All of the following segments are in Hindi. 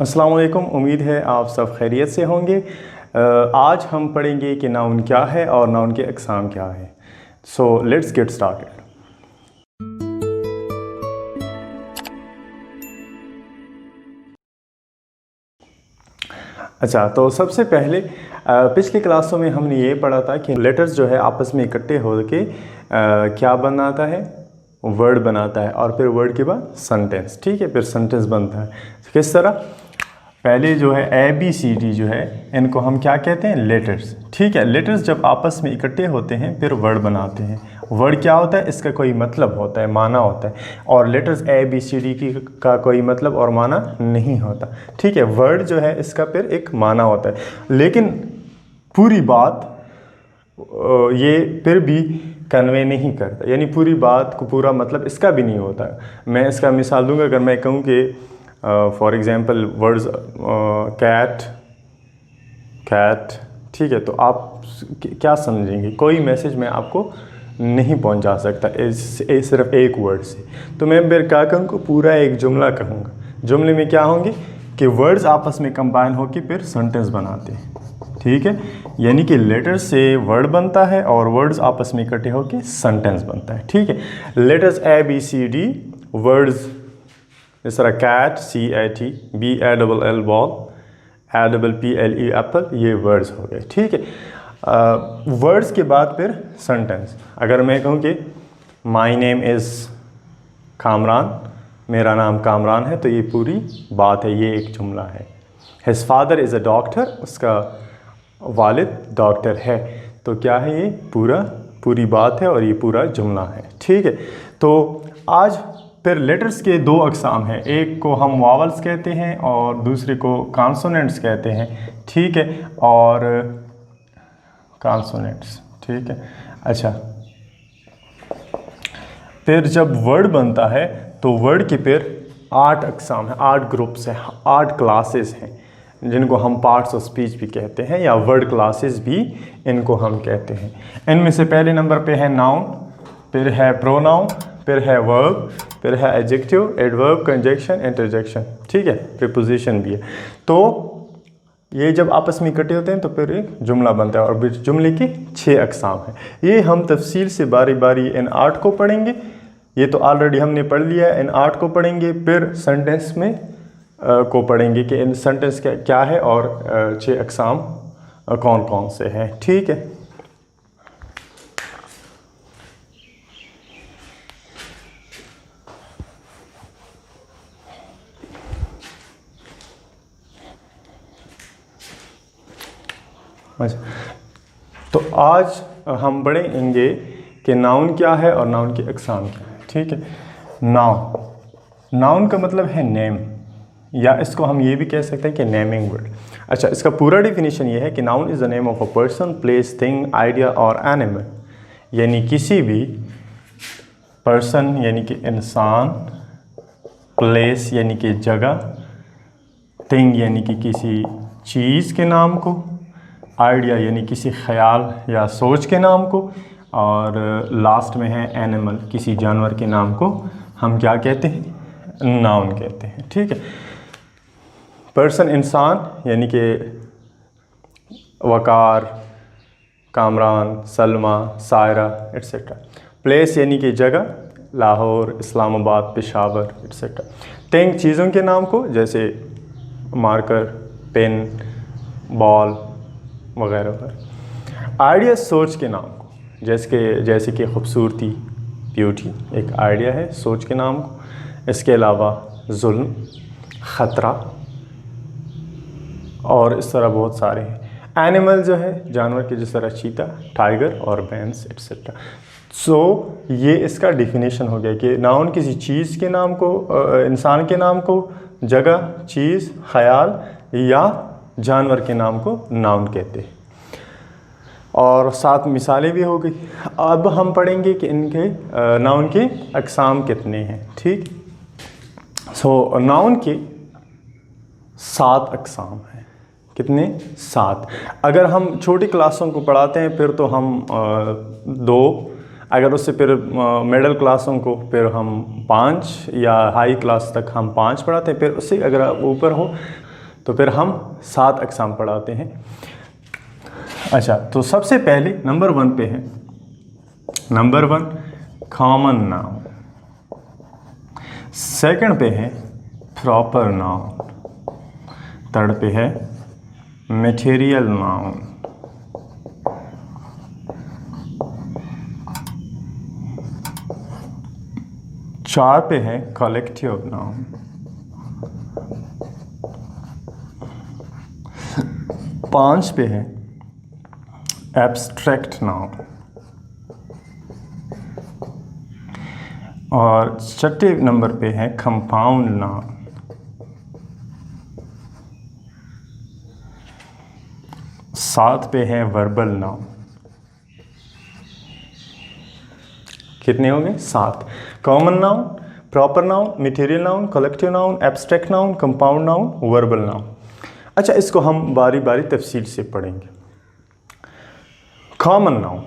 अस्सलाम वालेकुम। उम्मीद है आप सब खैरियत से होंगे। आज हम पढ़ेंगे कि नाउन क्या है और नाउन के अक़साम क्या है। So let's get started. अच्छा, तो सबसे पहले पिछली क्लासों में हमने ये पढ़ा था कि लेटर्स जो है आपस में इकट्ठे होकर क्या बनाता है, वर्ड बनाता है और फिर वर्ड के बाद सेंटेंस। ठीक है, फिर सेंटेंस बनता है। किस तरह? पहले जो है ABCD जो है इनको हम क्या कहते हैं? लेटर्स। ठीक है, लेटर्स जब आपस में इकट्ठे होते हैं फिर वर्ड बनाते हैं। वर्ड क्या होता है? इसका कोई मतलब होता है, माना होता है। और लेटर्स ABCD का कोई मतलब और माना नहीं होता। ठीक है, वर्ड जो है इसका फिर एक माना होता है, लेकिन पूरी बात ये फिर भी कन्वे नहीं करता, यानी पूरी बात को पूरा मतलब इसका भी नहीं होता। मैं इसका मिसाल दूंगा। अगर मैं कहूँ कि फॉर एग्ज़ाम्पल वर्ड्स कैट, ठीक है, तो आप क्या समझेंगे? कोई मैसेज मैं आपको नहीं पहुंचा सकता सिर्फ एक वर्ड से। तो मैं फिर क्या कहूँगा? पूरा एक जुमला कहूँगा। जुमले में क्या होंगे कि वर्ड्स आपस में कंबाइन होकर फिर सेंटेंस बनाते हैं। ठीक है, यानी कि लेटर्स से वर्ड बनता है और वर्ड्स आपस में इकट्ठे होकर सेंटेंस बनता है। ठीक है, लेटर्स ABCD, वर्ड्स इस तरह cat CAT, BALL ball, APPLE apple, ये वर्ड्स हो गए। ठीक है, वर्ड्स के बाद फिर सेंटेंस। अगर मैं कहूँ कि माई नेम इज़ कामरान, मेरा नाम कामरान है, तो ये पूरी बात है, ये एक जुमला है। His father is a doctor, उसका वालिद डॉक्टर है, तो क्या है? ये पूरी बात है और ये पूरा जुमला है। ठीक है, तो आज फिर लेटर्स के दो अक़साम हैं। एक को हम वावल्स कहते हैं और दूसरे को कॉन्सोनेंट्स कहते हैं। ठीक है, और कॉन्सोनेंट्स। ठीक है, अच्छा, फिर जब वर्ड बनता है तो वर्ड के फिर 8 अक़साम हैं, 8 ग्रुप्स हैं, 8 क्लासेस हैं, जिनको हम पार्ट्स ऑफ स्पीच भी कहते हैं या वर्ड क्लासेस भी इनको हम कहते हैं। इनमें से पहले नंबर पे है नाउन, फिर है प्रोनाउन, फिर है वर्ब, फिर है एडजेक्टिव, एडवर्ब, कंजक्शन, इंटरजेक्शन। ठीक है, प्रीपोजिशन भी है। तो ये जब आपस में इकट्ठे होते हैं तो फिर एक जुमला बनता है और जुमले के 6 अक़साम हैं। ये हम तफसील से बारी बारी इन 8 को पढ़ेंगे। ये तो ऑलरेडी हमने पढ़ लिया है, इन 8 को पढ़ेंगे, फिर सेंटेंस में को पढ़ेंगे कि इन सेंटेंस क्या है और 6 अक़साम कौन कौन से हैं। ठीक है, अच्छा, तो आज हम पढ़ेंगे कि नाउन क्या है और नाउन के अक़साम क्या है। ठीक है, नाउन का मतलब है नेम, या इसको हम ये भी कह सकते हैं कि नेमिंग वर्ड। अच्छा, इसका पूरा डेफिनेशन ये है कि noun is the name of a person, place, thing, idea और एनिमल। यानी किसी भी पर्सन यानी कि इंसान, प्लेस यानी कि जगह, थिंग यानी कि किसी चीज़ के नाम को, आइडिया यानी किसी ख्याल या सोच के नाम को, और लास्ट में है एनिमल, किसी जानवर के नाम को हम क्या कहते हैं? नाउन कहते हैं। ठीक है, पर्सन इंसान यानी कि वकार, कामरान, सलमा, सायरा एट्सेट्रा। प्लेस यानी कि जगह, लाहौर, इस्लामाबाद, पेशावर एट्सेट्रा। थिंग चीज़ों के नाम को, जैसे मार्कर, पेन, बॉल वगैरह वगैरह। आइडिया सोच के नाम को, जैसे कि खूबसूरती, ब्यूटी एक आइडिया है सोच के नाम को। इसके अलावा जुल्म, ख़तरा और इस तरह बहुत सारे हैं। एनिमल जो है जानवर के, जिस तरह चीता, टाइगर और बैंस एट्सेट्रा। सो ये इसका डिफिनेशन हो गया कि नाउन किसी चीज़ के नाम को, इंसान के नाम को, जगह, चीज़, ख़याल या जानवर के नाम को नाउन कहते हैं। और 7 मिसालें भी हो गई। अब हम पढ़ेंगे कि इनके नाउन के अक़साम कितने हैं। ठीक, सो नाउन के 7 अक़साम हैं। कितने? 7। अगर हम छोटी क्लासों को पढ़ाते हैं फिर तो हम 2, अगर उससे फिर मिडिल क्लासों को फिर हम 5, या हाई क्लास तक हम 5 पढ़ाते हैं। फिर उससे अगर ऊपर हो तो फिर हम 7 अक़साम पढ़ाते हैं। अच्छा, तो सबसे पहले नंबर 1 पे है, नंबर 1 कॉमन नाउन, सेकंड पे है प्रॉपर नाउन, थर्ड पे है मटेरियल नाउन, चार पे है कलेक्टिव नाउन, पांच पे है एब्स्ट्रैक्ट नाउन, और छठे नंबर पे है कंपाउंड नाउन, सात पे है वर्बल नाउन। कितने हो गए? 7। Common noun, proper noun, material noun, collective noun, abstract noun, compound noun, verbal noun. अच्छा, इसको हम बारी बारी तफसील से पढ़ेंगे। कॉमन नाउन,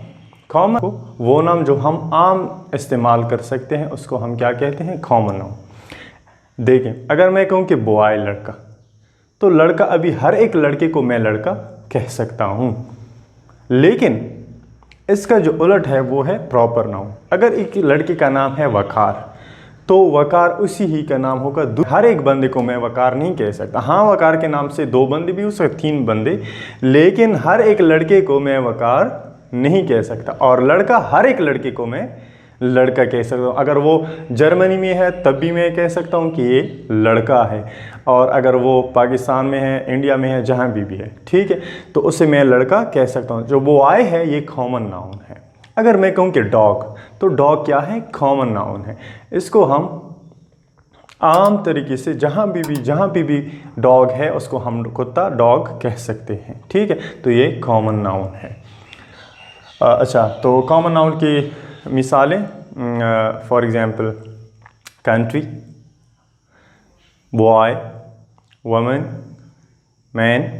कॉमन को वो नाम जो हम आम इस्तेमाल कर सकते हैं उसको हम क्या कहते हैं? Common noun. देखें, अगर मैं कहूँ कि बॉय, लड़का, तो लड़का अभी हर एक लड़के को मैं लड़का कह सकता हूँ, लेकिन इसका जो उलट है वो है प्रॉपर नाउन। अगर एक लड़के का नाम है वकार, तो वकार उसी ही का नाम होगा। हर एक बंदे को मैं वकार नहीं कह सकता। हाँ, वकार के नाम से 2 बंदे भी हो सकते, 3 बंदे, लेकिन हर एक लड़के को मैं वकार नहीं कह सकता। और लड़का, हर एक लड़के को मैं लड़का कह सकता हूँ। अगर वो जर्मनी में है तब भी मैं कह सकता हूँ कि ये लड़का है, और अगर वो पाकिस्तान में है, इंडिया में है, जहाँ भी है, ठीक है, तो उसे मैं लड़का कह सकता हूँ। जो वो आए है ये कॉमन नाउन है। अगर मैं कहूँ कि डॉग, तो डॉग क्या है? कॉमन नाउन है। इसको हम आम तरीके से जहाँ पे भी डॉग है उसको हम कुत्ता, डॉग कह सकते हैं, ठीक है, तो ये कॉमन नाउन है। अच्छा, तो कॉमन नाउन की मिसालें, for example country, boy, woman, man,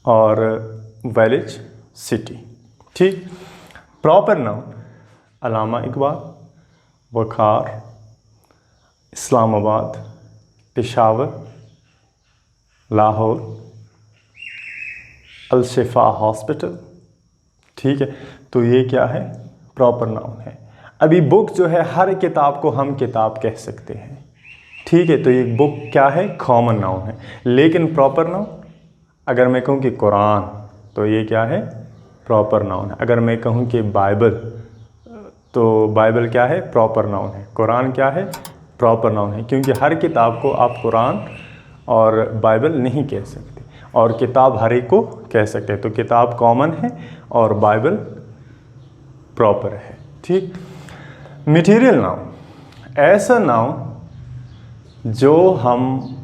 और विलेज, सिटी, ठीक। Proper noun, Allama Iqbal, Waqar, Islamabad, Peshawar, Lahore, Al-Shifa hospital, ठीक है, तो ये क्या है? प्रॉपर नाउन है। अभी बुक जो है, हर किताब को हम किताब कह सकते हैं, ठीक है, तो ये बुक क्या है? कॉमन नाउन है। लेकिन प्रॉपर नाउन, अगर मैं कहूँ कि कुरान, तो ये क्या है? प्रॉपर नाउन है। अगर मैं कहूँ कि बाइबल, तो बाइबल क्या है? प्रॉपर नाउन है। कुरान क्या है? प्रॉपर नाउन है, क्योंकि हर किताब को आप कुरान और बाइबल नहीं कह सकते, और किताब हर एक को कह सकते हैं। तो किताब कॉमन है और बाइबल प्रॉपर है, ठीक। मटेरियल नाउन, ऐसा नाउन जो हम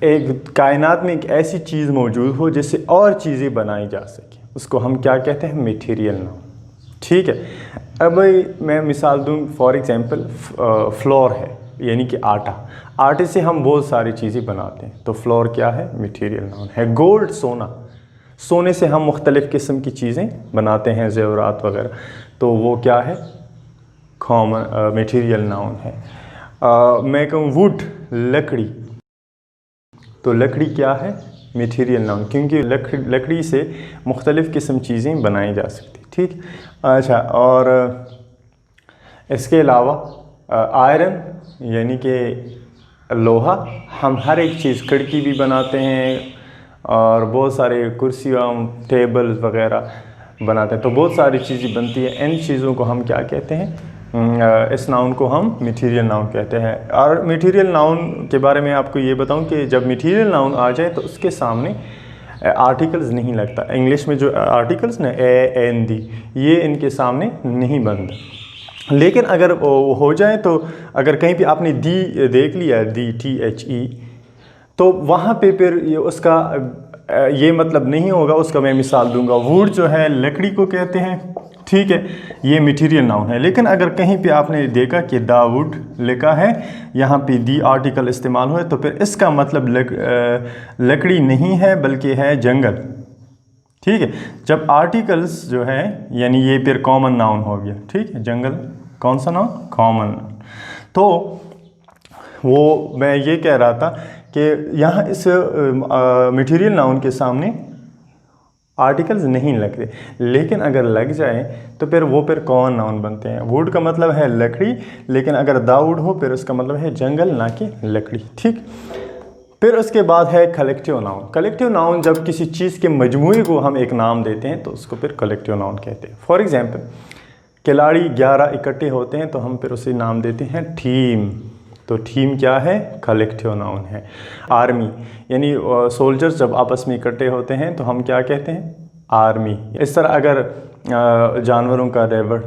एक कायनात में एक ऐसी चीज़ मौजूद हो जिससे और चीज़ें बनाई जा सके, उसको हम क्या कहते हैं? मटेरियल नाउन, ठीक है। अब मैं मिसाल दूँ, फॉर एग्जांपल फ्लोर है, यानी कि आटा, आटे से हम बहुत सारी चीज़ें बनाते हैं, तो फ्लोर क्या है? मटेरियल नाउन है। गोल्ड, सोना, सोने से हम मुख्तलिफ़ किस्म की चीज़ें बनाते हैं, ज़ेवरात वगैरह, तो वो क्या है? कॉमन मटेरियल नाउन है। मैं कहूँ वुड, लकड़ी, तो लकड़ी क्या है? मटेरियल नाउन, क्योंकि लकड़ी से मुख्तलिफ़ किस्म चीज़ें बनाई जा सकती, ठीक। अच्छा, और इसके अलावा आयरन, यानी कि लोहा, हम हर एक चीज़, खिड़की भी बनाते हैं, और बहुत सारे कुर्सियाँ, टेबल्स वगैरह बनाते हैं, तो बहुत सारी चीज़ें बनती है। इन चीज़ों को हम क्या कहते हैं? इस नाउन को हम मटेरियल नाउन कहते हैं। और मटेरियल नाउन के बारे में आपको ये बताऊं कि जब मटेरियल नाउन आ जाए तो उसके सामने आर्टिकल्स नहीं लगता। इंग्लिश में जो आर्टिकल्स ना, ए, एन, दी, ये इनके सामने नहीं बनता। लेकिन अगर वो हो जाए तो, अगर कहीं पे आपने दी देख लिया, दी, THE, तो वहाँ पे फिर ये उसका ये मतलब नहीं होगा। उसका मैं मिसाल दूंगा, वुड जो है लकड़ी को कहते हैं, ठीक है, ये मटेरियल नाउन है। लेकिन अगर कहीं पे आपने देखा कि द वुड लिखा है, यहाँ पे दी आर्टिकल इस्तेमाल हुआ है, तो फिर इसका मतलब लकड़ी नहीं है बल्कि है जंगल, ठीक है। जब आर्टिकल्स जो है, यानी ये फिर कॉमन नाउन हो गया, ठीक है। जंगल कौन सा नाउन? कॉमन। तो वो मैं ये कह रहा था कि यहाँ इस मटेरियल नाउन के सामने आर्टिकल्स नहीं लगते, लेकिन अगर लग जाए तो फिर कौन नाउन बनते हैं। वुड का मतलब है लकड़ी, लेकिन अगर द वुड हो फिर उसका मतलब है जंगल, ना कि लकड़ी। ठीक, फिर उसके बाद है कलेक्टिव नाउन। कलेक्टिव नाउन जब किसी चीज़ के मजमूए को हम एक नाम देते हैं तो उसको फिर कलेक्टिव नाउन कहते हैं। फॉर एग्जांपल, खिलाड़ी 11 इकट्ठे होते हैं तो हम फिर उसे नाम देते हैं टीम। तो टीम क्या है? कलेक्टिव नाउन है। आर्मी यानी सोल्जर्स जब आपस में इकट्ठे होते हैं तो हम क्या कहते हैं? आर्मी। इस तरह अगर जानवरों का रेवड़,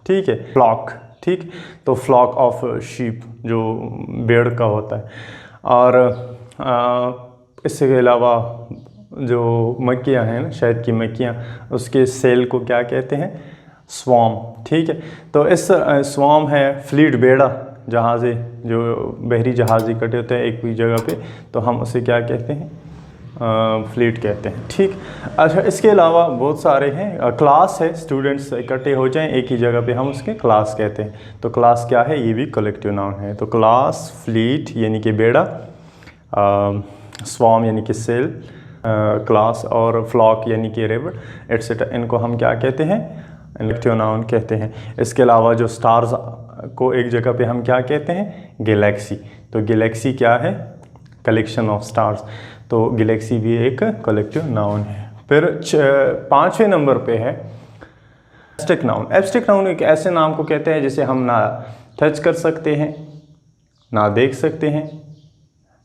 ठीक है, फ्लॉक, ठीक, तो फ्लॉक ऑफ शीप जो भेड़ का होता है। और इसके अलावा जो मक्खियाँ हैं ना, शहद की मक्खियाँ, उसके सेल को क्या कहते हैं? स्वार्म। ठीक है, तो इस स्वार्म है फ्लीट, बेड़ा, जहाज़े जो बहरी जहाज़ इकट्ठे होते हैं एक भी जगह पे तो हम उसे क्या कहते हैं? फ्लीट कहते हैं। ठीक, अच्छा, इसके अलावा बहुत सारे हैं। क्लास है, स्टूडेंट्स इकट्ठे हो जाएं एक ही जगह पे हम उसके क्लास कहते हैं। तो क्लास क्या है? ये भी कलेक्टिव नाउन है। तो क्लास, फ्लीट यानी कि बेड़ा, स्वार्म यानी कि सेल, क्लास और फ्लॉक यानी कि रिवर, एट्सेट्रा, इनको हम क्या कहते हैं? कलेक्टिव नाउन कहते हैं। इसके अलावा जो स्टार्स को एक जगह पे हम क्या कहते हैं? गैलेक्सी। तो गैलेक्सी क्या है? Collection of stars. तो गैलेक्सी भी एक कलेक्टिव नाउन है। फिर 5वें नंबर पे है एब्स्ट्रैक्ट नाउन। एब्स्ट्रैक्ट नाउन एक ऐसे नाम को कहते हैं जिसे हम ना टच कर सकते हैं, ना देख सकते हैं,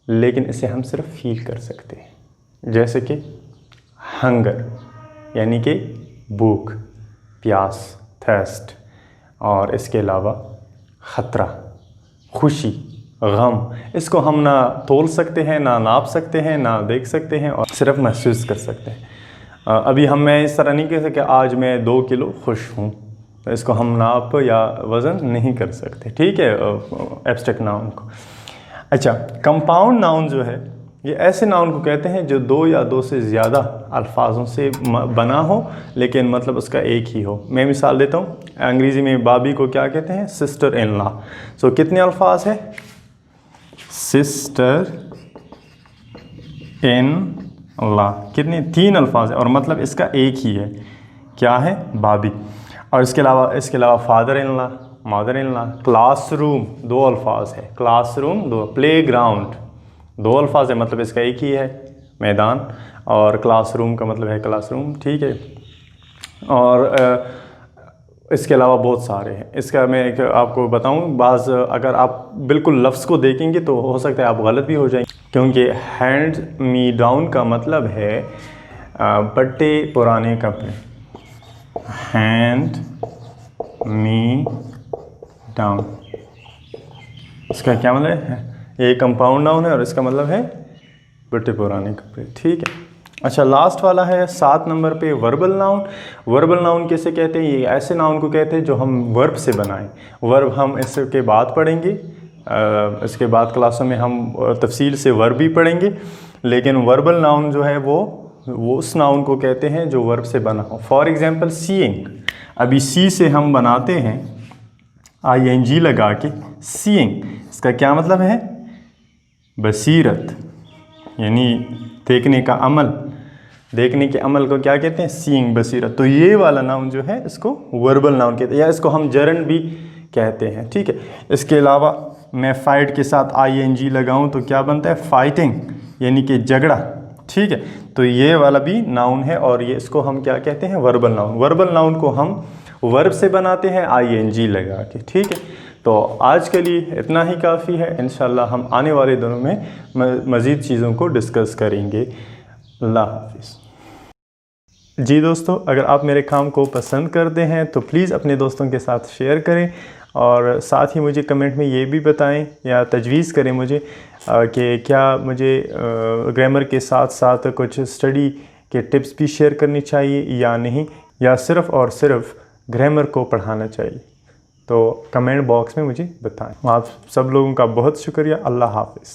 लेकिन इसे हम सिर्फ फील कर सकते हैं। जैसे कि हंगर यानी कि भूख, प्यास, थर्स्ट, और इसके अलावा ख़तरा, खुशी, गम, इसको हम ना तोल सकते हैं, ना नाप सकते हैं, ना देख सकते हैं, और सिर्फ महसूस कर सकते हैं। अभी मैं इस तरह नहीं कह सकते आज मैं 2 किलो खुश हूँ, तो इसको हम नाप या वज़न नहीं कर सकते। ठीक है, एब्स्ट्रैक्ट नाउन को। अच्छा, कंपाउंड नाउन जो है ये ऐसे नाउन को कहते हैं जो 2 या 2 से ज़्यादा अल्फाजों से बना हो, लेकिन मतलब उसका एक ही हो। मैं मिसाल देता हूँ, अंग्रेज़ी में भाभी को क्या कहते हैं? Sister in law. सो कितने अल्फाज है? सिस्टर इन लॉ कितने? 3 अल्फाज है, और मतलब इसका एक ही है, क्या है? भाभी। और इसके अलावा father in law, mother in law. Classroom 2 अल्फाज है, क्लासरूम 2। प्ले ग्राउंड 2 अल्फाज है, मतलब इसका एक ही है, मैदान। और क्लासरूम का मतलब है क्लासरूम। ठीक है, और इसके अलावा बहुत सारे हैं। इसका मैं एक आपको बताऊं, बाज़ अगर आप बिल्कुल लफ्ज़ को देखेंगे तो हो सकता है आप गलत भी हो जाएंगे, क्योंकि हैंड मी डाउन का मतलब है बट्टे पुराने कपड़े। हैंड मी डाउन, इसका क्या मतलब है? ये कंपाउंड नाउन है और इसका मतलब है बट्टे पुराने कपड़े। ठीक है, अच्छा, लास्ट वाला है 7 नंबर पे वर्बल नाउन। वर्बल नाउन किसे कहते हैं? ये ऐसे नाउन को कहते हैं जो हम वर्ब से बनाएं। वर्ब हम इसके बाद पढ़ेंगे, इसके बाद क्लासों में हम तफसील से वर्ब भी पढ़ेंगे, लेकिन वर्बल नाउन जो है वो उस नाउन को कहते हैं जो वर्ब से बना हो। फॉर एग्जांपल सीइंग, अभी सी से हम बनाते हैं ING लगा के सीइंग, इसका क्या मतलब है? बसीरत, यानी देखने का अमल, देखने के अमल को क्या कहते हैं? सीइंग, बसीरत। तो ये वाला नाउन जो है इसको वर्बल नाउन कहते हैं, या इसको हम जरन भी कहते हैं। ठीक है, इसके अलावा मैं फाइट के साथ ING लगाऊं तो क्या बनता है? फाइटिंग, यानी कि झगड़ा। ठीक है, तो ये वाला भी नाउन है, और ये इसको हम क्या कहते हैं? Verbal noun. वर्बल नाउन को हम वर्ब से बनाते हैं ING लगा के। ठीक है, तो आज के लिए इतना ही काफ़ी है। इंशाल्लाह हम आने वाले दिनों में मज़ीद चीज़ों को डिस्कस करेंगे। अल्लाह हाफिज़। जी दोस्तों, अगर आप मेरे काम को पसंद करते हैं तो प्लीज़ अपने दोस्तों के साथ शेयर करें, और साथ ही मुझे कमेंट में ये भी बताएं या तजवीज़ करें मुझे कि क्या मुझे ग्रामर के साथ साथ कुछ स्टडी के टिप्स भी शेयर करनी चाहिए या नहीं, या सिर्फ़ और सिर्फ ग्रामर को पढ़ाना चाहिए। तो कमेंट बॉक्स में मुझे बताएं। आप सब लोगों का बहुत शुक्रिया। अल्लाह हाफ़िज़।